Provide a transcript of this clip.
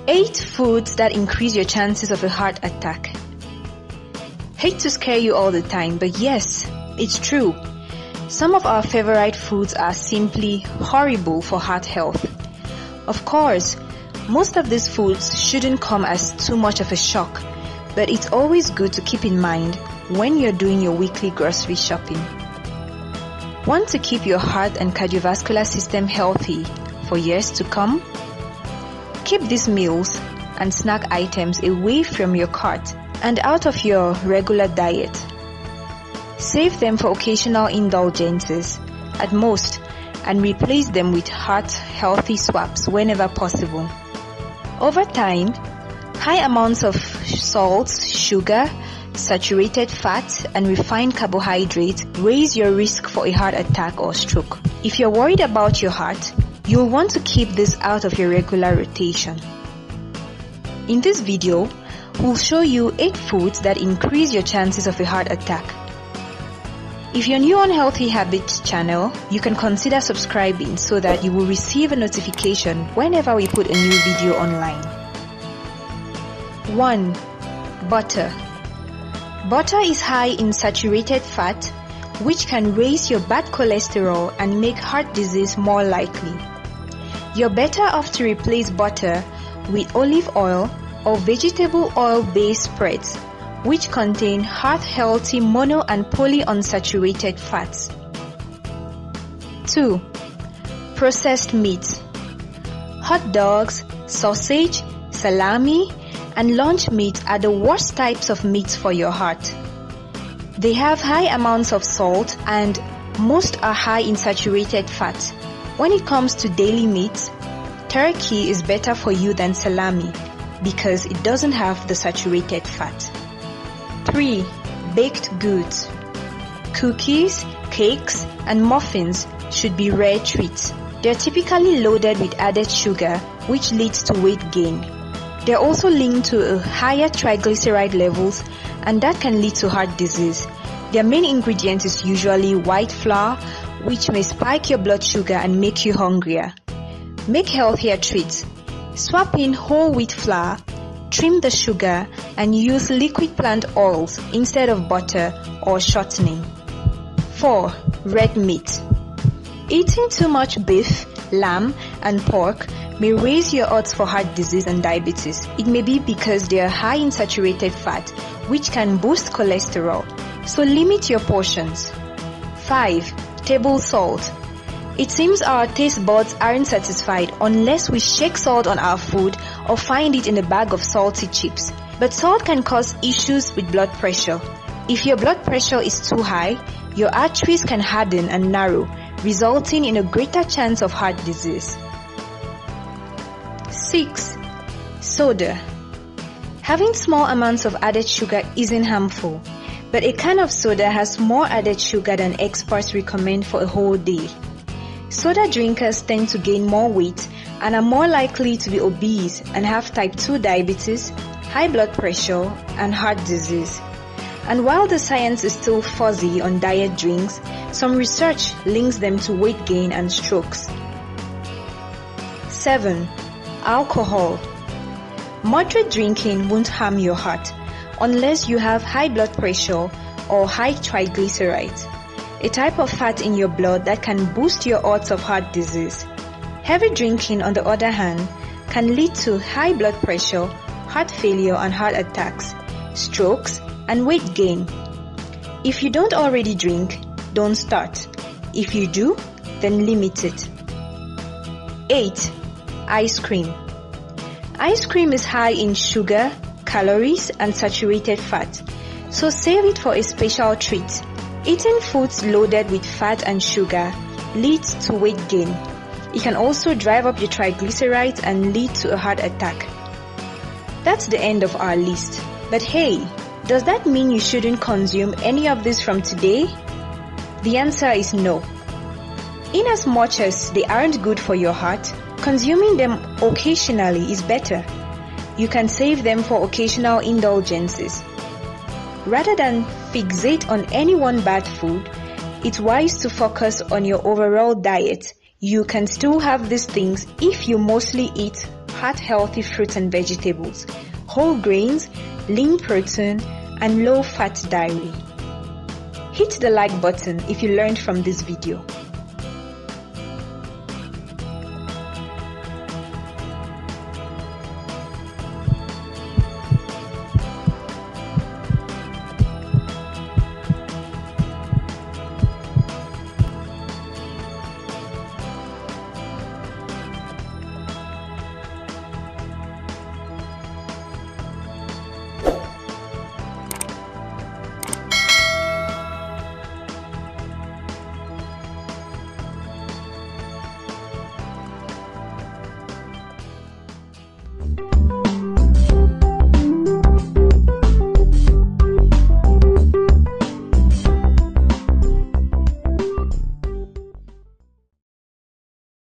8 foods that increase your chances of a heart attack. Hate to scare you all the time, but yes, it's true. Some of our favorite foods are simply horrible for heart health. Of course, most of these foods shouldn't come as too much of a shock, but it's always good to keep in mind when you're doing your weekly grocery shopping. Want to keep your heart and cardiovascular system healthy for years to come? Keep these meals and snack items away from your cart and out of your regular diet. Save them for occasional indulgences at most and replace them with heart-healthy swaps whenever possible. Over time, high amounts of salts, sugar, saturated fat, and refined carbohydrates raise your risk for a heart attack or stroke. If you're worried about your heart, you'll want to keep this out of your regular rotation. In this video, we'll show you 8 foods that increase your chances of a heart attack. If you're new on Healthy Habits channel, you can consider subscribing so that you will receive a notification whenever we put a new video online. 1. Butter. Butter is high in saturated fat, which can raise your bad cholesterol and make heart disease more likely. You're better off to replace butter with olive oil or vegetable oil-based spreads, which contain heart-healthy mono and polyunsaturated fats. 2. Processed meat. Hot dogs, sausage, salami, and lunch meat are the worst types of meats for your heart. They have high amounts of salt and most are high in saturated fat. When it comes to daily meats, turkey is better for you than salami because it doesn't have the saturated fat. 3. Baked goods. Cookies, cakes, and muffins should be rare treats. They're typically loaded with added sugar, which leads to weight gain. They're also linked to higher triglyceride levels, and that can lead to heart disease. Their main ingredient is usually white flour, which may spike your blood sugar and make you hungrier. Make healthier treats. Swap in whole wheat flour, trim the sugar, and use liquid plant oils instead of butter or shortening. 4. Red meat. Eating too much beef, lamb, and pork may raise your odds for heart disease and diabetes. It may be because they are high in saturated fat, which can boost cholesterol, so limit your portions. 5. Table salt. It seems our taste buds aren't satisfied unless we shake salt on our food or find it in a bag of salty chips. But salt can cause issues with blood pressure. If your blood pressure is too high, your arteries can harden and narrow, resulting in a greater chance of heart disease. 6. Soda. Having small amounts of added sugar isn't harmful, but a can of soda has more added sugar than experts recommend for a whole day. Soda drinkers tend to gain more weight and are more likely to be obese and have type 2 diabetes, high blood pressure, and heart disease. And while the science is still fuzzy on diet drinks, some research links them to weight gain and strokes. 7. Alcohol. Moderate drinking won't harm your heart unless you have high blood pressure or high triglycerides, a type of fat in your blood that can boost your odds of heart disease. Heavy drinking, on the other hand, can lead to high blood pressure, heart failure and heart attacks, strokes, and weight gain. If you don't already drink, don't start. If you do, then limit it. 8. Ice cream. Ice cream is high in sugar, calories, and saturated fat, so save it for a special treat. Eating foods loaded with fat and sugar leads to weight gain. It can also drive up your triglycerides and lead to a heart attack. That's the end of our list. But hey, does that mean you shouldn't consume any of this from today? The answer is no. In as much as they aren't good for your heart, consuming them occasionally is better. You can save them for occasional indulgences. Rather than fixate on any one bad food, it's wise to focus on your overall diet. You can still have these things if you mostly eat heart-healthy fruits and vegetables, whole grains, lean protein, and low-fat dairy. Hit the like button if you learned from this video.